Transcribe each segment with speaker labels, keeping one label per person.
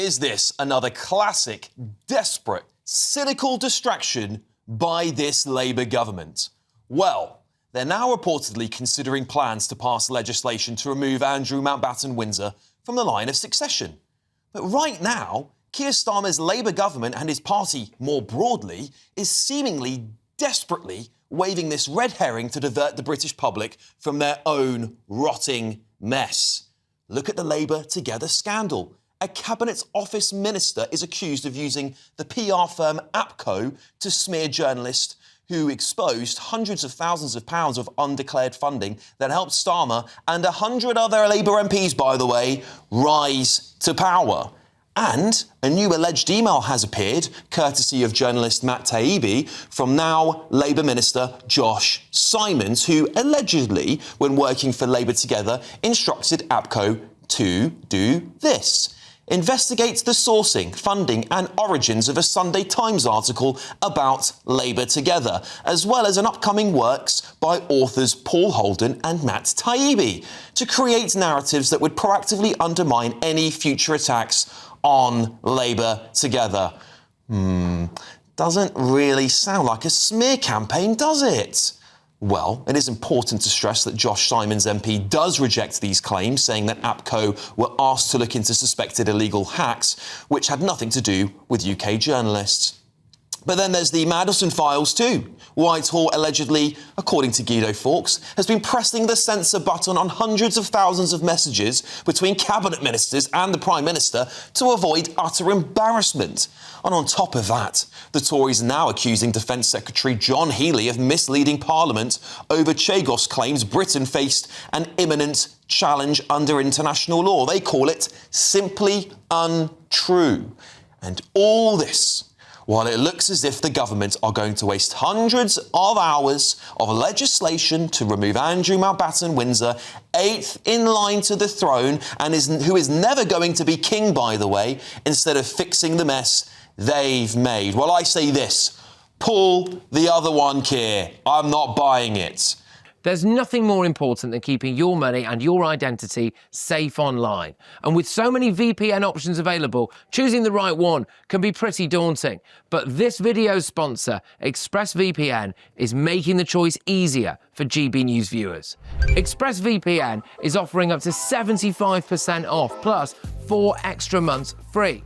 Speaker 1: Is this another classic, desperate, cynical distraction by this Labour government? Well, they're now reportedly considering plans to pass legislation to remove Andrew Mountbatten Windsor from the line of succession. But right now, Keir Starmer's Labour government and his party more broadly is seemingly desperately waving this red herring to divert the British public from their own rotting mess. Look at the Labour Together scandal. A Cabinet Office minister is accused of using the PR firm APCO to smear journalists who exposed hundreds of thousands of pounds of undeclared funding that helped Starmer and 100 other Labour MPs, by the way, rise to power. And a new alleged email has appeared, courtesy of journalist Matt Taibbi, from now Labour Minister Josh Simons, who allegedly, when working for Labour Together, instructed APCO to do this: investigate the sourcing, funding and origins of a Sunday Times article about Labour Together, as well as an upcoming works by authors Paul Holden and Matt Taibbi, to create narratives that would proactively undermine any future attacks on Labour Together. Doesn't really sound like a smear campaign, does it? Well, it is important to stress that Josh Simons MP does reject these claims, saying that APCO were asked to look into suspected illegal hacks, which had nothing to do with UK journalists. But then there's the Mandelson files too. Whitehall allegedly, according to Guido Fawkes, has been pressing the censor button on hundreds of thousands of messages between cabinet ministers and the Prime Minister to avoid utter embarrassment. And on top of that, the Tories are now accusing Defence Secretary John Healey of misleading Parliament over Chagos claims Britain faced an imminent challenge under international law. They call it simply untrue. And all this while it looks as if the government are going to waste hundreds of hours of legislation to remove Andrew Mountbatten Windsor, 8th in line to the throne, and who is never going to be king, by the way, instead of fixing the mess they've made. Well, I say this: pull the other one, Keir. I'm not buying it.
Speaker 2: There's nothing more important than keeping your money and your identity safe online. And with so many VPN options available, choosing the right one can be pretty daunting. But this video's sponsor, ExpressVPN, is making the choice easier for GB News viewers. ExpressVPN is offering up to 75% off, plus 4 extra months free.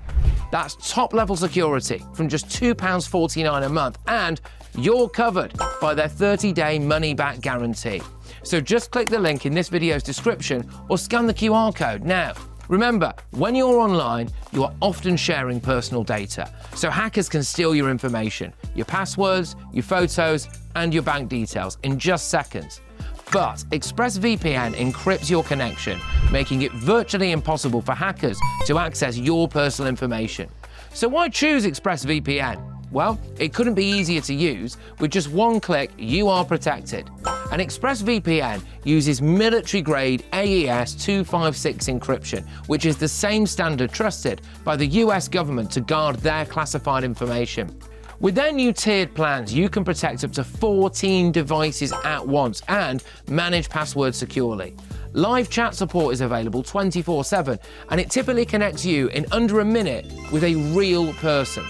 Speaker 2: That's top-level security from just £2.49 a month, and you're covered by their 30-day money-back guarantee. So just click the link in this video's description or scan the QR code now. Remember, when you're online, you are often sharing personal data, so hackers can steal your information, your passwords, your photos, and your bank details in just seconds. But ExpressVPN encrypts your connection, making it virtually impossible for hackers to access your personal information. So why choose ExpressVPN? Well, it couldn't be easier to use. With just one click, you are protected. And ExpressVPN uses military-grade AES 256 encryption, which is the same standard trusted by the US government to guard their classified information. With their new tiered plans, you can protect up to 14 devices at once and manage passwords securely. Live chat support is available 24/7, and it typically connects you in under a minute with a real person.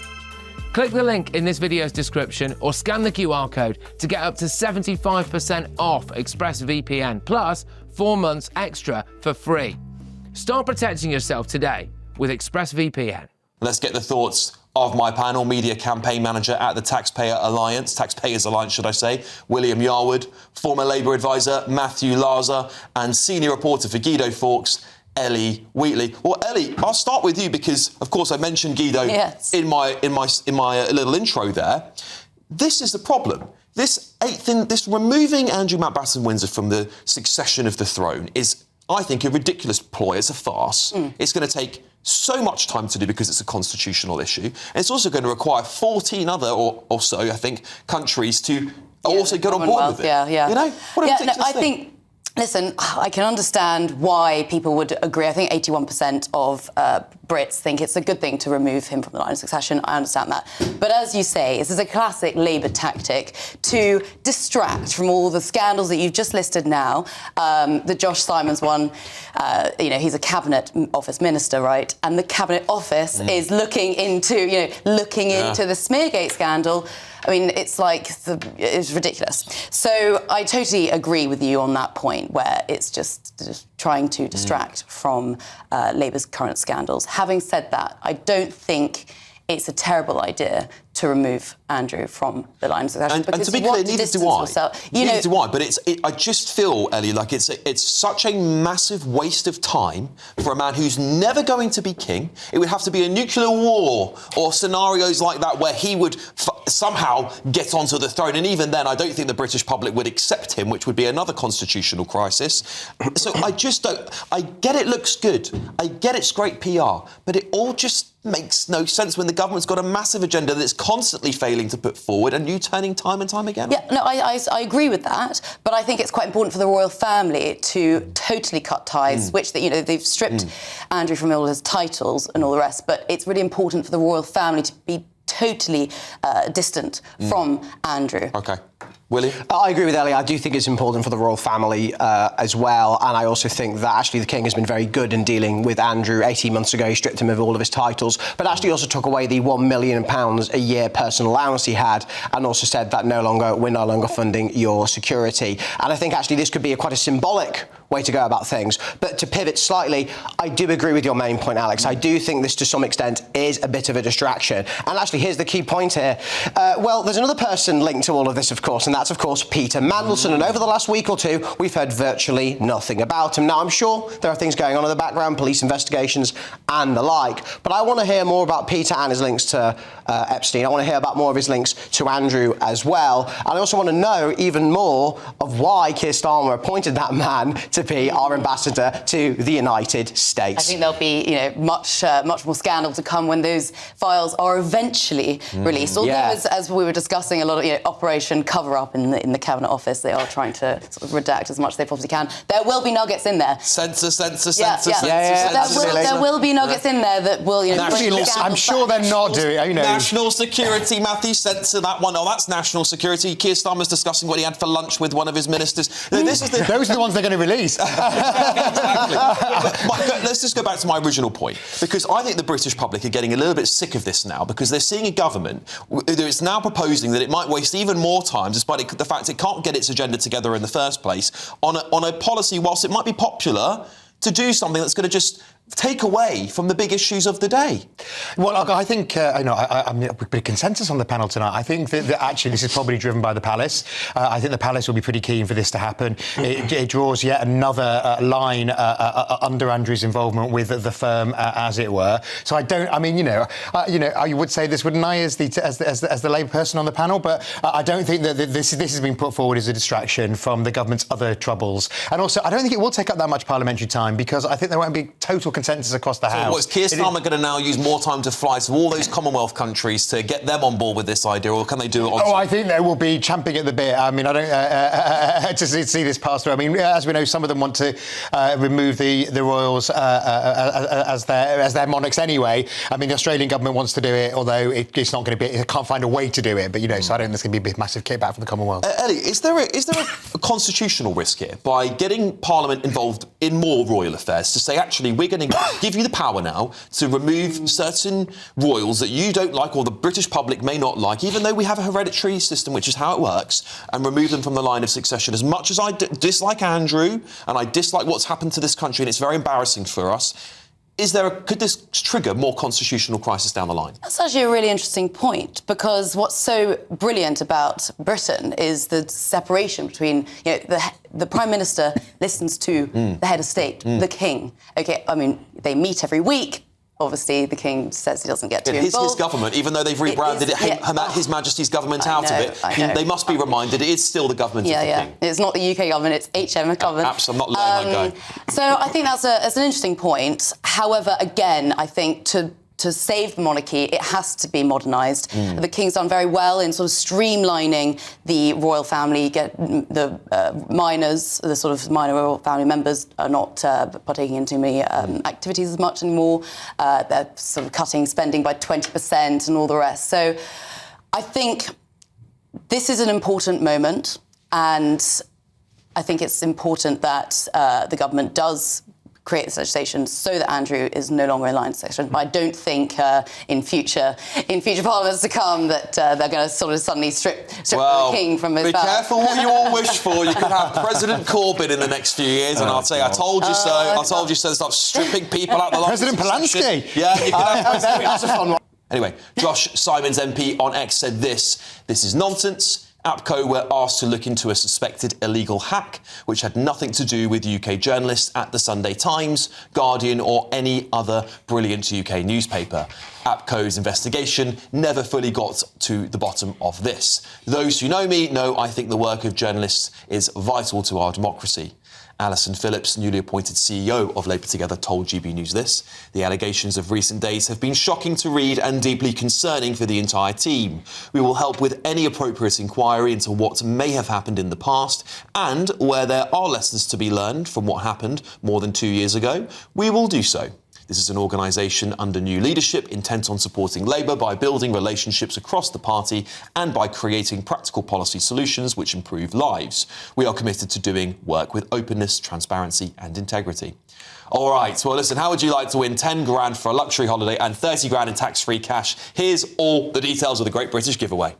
Speaker 2: Click the link in this video's description or scan the QR code to get up to 75% off ExpressVPN, plus 4 months extra for free. Start protecting yourself today with ExpressVPN.
Speaker 1: Let's get the thoughts of my panel, media campaign manager at the Taxpayers Alliance, should I say, William Yarwood, former Labour advisor Matthew Larzer, and senior reporter for Guido Fawkes, Ellie Wheatley. Well, Ellie, I'll start with you because, of course, I mentioned Guido in my little intro there. This is the problem. This removing Andrew Mountbatten Windsor from the succession of the throne is, I think, a ridiculous ploy. It's a farce. It's going to take so much time to do because it's a constitutional issue. And it's also going to require 14 other or so, I think, countries to also get on board with it.
Speaker 3: Yeah.
Speaker 1: You know? What a ridiculous thing.
Speaker 3: Listen, I can understand why people would agree. I think 81% of Brits think it's a good thing to remove him from the line of succession. I understand that. But as you say, this is a classic Labour tactic to distract from all the scandals that you've just listed now. The Josh Simons one, he's a Cabinet Office minister, right? And the Cabinet Office is looking into the Smeargate scandal. I mean, it's ridiculous. So I totally agree with you on that point, where it's just trying to distract from Labour's current scandals. Having said that, I don't think it's a terrible idea to remove Andrew from the line of succession.
Speaker 1: And to be clear, neither do I. Neither do I. But I just feel, Ellie, like it's such a massive waste of time for a man who's never going to be king. It would have to be a nuclear war or scenarios like that where he would somehow get onto the throne. And even then, I don't think the British public would accept him, which would be another constitutional crisis. So I just don't... I get it looks good. I get it's great PR. But it all just makes no sense when the government's got a massive agenda that's constantly failing to put forward and you turning time and time again.
Speaker 3: Yeah, no, I agree with that, but I think it's quite important for the royal family to totally cut ties, which they've stripped Andrew from all his titles and all the rest, but it's really important for the royal family to be totally distant from Andrew.
Speaker 1: OK. William?
Speaker 4: I agree with Ellie. I do think it's important for the royal family as well. And I also think that actually the King has been very good in dealing with Andrew. 18 months ago, he stripped him of all of his titles, but actually also took away the £1 million a year personal allowance he had, and also said that we're no longer funding your security. And I think actually this could be quite a symbolic way to go about things. But to pivot slightly, I do agree with your main point, Alex. I do think this, to some extent, is a bit of a distraction. And actually, here's the key point here. There's another person linked to all of this, of course, and that's, of course, Peter Mandelson. And over the last week or two, we've heard virtually nothing about him. Now, I'm sure there are things going on in the background, police investigations and the like, but I want to hear more about Peter and his links to Epstein. I want to hear about more of his links to Andrew as well. And I also want to know even more of why Keir Starmer appointed that man to be our ambassador to the United States.
Speaker 3: I think there'll be, much more scandal to come when those files are eventually released. Although, as we were discussing, a lot of Operation Cover Up in the Cabinet Office, they are trying to sort of redact as much as they possibly can. There will be nuggets in there.
Speaker 1: Censor.
Speaker 3: There will be nuggets in there that will,
Speaker 5: I'm sure they're not doing.
Speaker 1: National security, Matthew, censor that one. Oh, that's national security. Keir Starmer's discussing what he had for lunch with one of his ministers.
Speaker 5: Those are the ones they're going to release.
Speaker 1: Exactly. But let's just go back to my original point, because I think the British public are getting a little bit sick of this now, because they're seeing a government that is now proposing that it might waste even more time, despite the fact it can't get its agenda together in the first place, on a policy, whilst it might be popular, to do something that's going to just take away from the big issues of the day.
Speaker 5: Well, I think, I'm a bit consensus on the panel tonight. I think that actually this is probably driven by the Palace. I think the Palace will be pretty keen for this to happen. It draws yet another line under Andrew's involvement with the firm, as it were. So I would say this wouldn't I as the Labour person on the panel, but I don't think that this has been put forward as a distraction from the government's other troubles. And also, I don't think it will take up that much parliamentary time, because I think there won't be total consensus across the House.
Speaker 1: Was Keir Starmer going to now use more time to fly to all those Commonwealth countries to get them on board with this idea, or can they do it on...
Speaker 5: I think they will be champing at the bit. I mean, I don't to see this pass through. I mean, as we know, some of them want to remove the royals as their monarchs anyway. I mean, the Australian government wants to do it, although it's not going to be... It can't find a way to do it. But, so I don't think there's going to be a massive kickback from the Commonwealth.
Speaker 1: Ellie, is there a constitutional risk here by getting Parliament involved in more royal affairs to say, actually, we're going to give you the power now to remove certain royals that you don't like or the British public may not like, even though we have a hereditary system, which is how it works, and remove them from the line of succession? As much as I dislike Andrew and I dislike what's happened to this country, and it's very embarrassing for us, could this trigger more constitutional crisis down the line?
Speaker 3: That's actually a really interesting point, because what's so brilliant about Britain is the separation between, the Prime Minister listens to the head of state, the King. OK, I mean, they meet every week. Obviously, the King says he doesn't get too involved.
Speaker 1: It is his government, even though they've rebranded His Majesty's government out of it. They must be reminded it is still the government of the King.
Speaker 3: It's not the UK government, it's HM government.
Speaker 1: Absolutely, I'm not letting that go.
Speaker 3: So I think that's an interesting point. However, again, I think to to save the monarchy, it has to be modernised. The King's done very well in sort of streamlining the royal family. Get the minors, the sort of minor royal family members, are not partaking in too many activities as much anymore. They're sort of cutting spending by 20% and all the rest. So I think this is an important moment, and I think it's important that the government does create this legislation so that Andrew is no longer in line succession. But I don't think in future parliaments to come that they're going to sort of suddenly strip the king from his power.
Speaker 1: Be careful what you all wish for. You could have President Corbyn in the next few years, and I'll say, I told you so. I told you so. Start stripping people out the line.
Speaker 5: President Polanski.
Speaker 1: Yeah, you could have
Speaker 4: That's a fun one.
Speaker 1: Anyway, Josh Simons MP on X said this is nonsense. APCO were asked to look into a suspected illegal hack, which had nothing to do with UK journalists at the Sunday Times, Guardian or any other brilliant UK newspaper. APCO's investigation never fully got to the bottom of this. Those who know me know I think the work of journalists is vital to our democracy. Alison Phillips, newly appointed CEO of Labour Together, told GB News this. The allegations of recent days have been shocking to read and deeply concerning for the entire team. We will help with any appropriate inquiry into what may have happened in the past, and where there are lessons to be learned from what happened more than 2 years ago, we will do so. This is an organisation under new leadership intent on supporting Labour by building relationships across the party and by creating practical policy solutions which improve lives. We are committed to doing work with openness, transparency and integrity. All right, well, listen, how would you like to win 10 grand for a luxury holiday and 30 grand in tax-free cash? Here's all the details of the Great British Giveaway.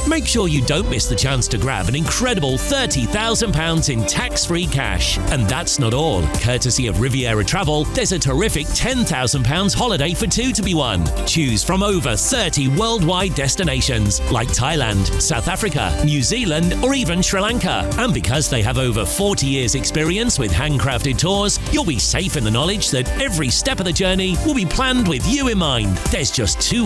Speaker 6: Make sure you don't miss the chance to grab an incredible £30,000 in tax-free cash. And that's not all. Courtesy of Riviera Travel, there's a terrific £10,000 holiday for two to be won. Choose from over 30 worldwide destinations like Thailand, South Africa, New Zealand or even Sri Lanka. And because they have over 40 years experience with handcrafted tours, you'll be safe in the knowledge that every step of the journey will be planned with you in mind. There's just 2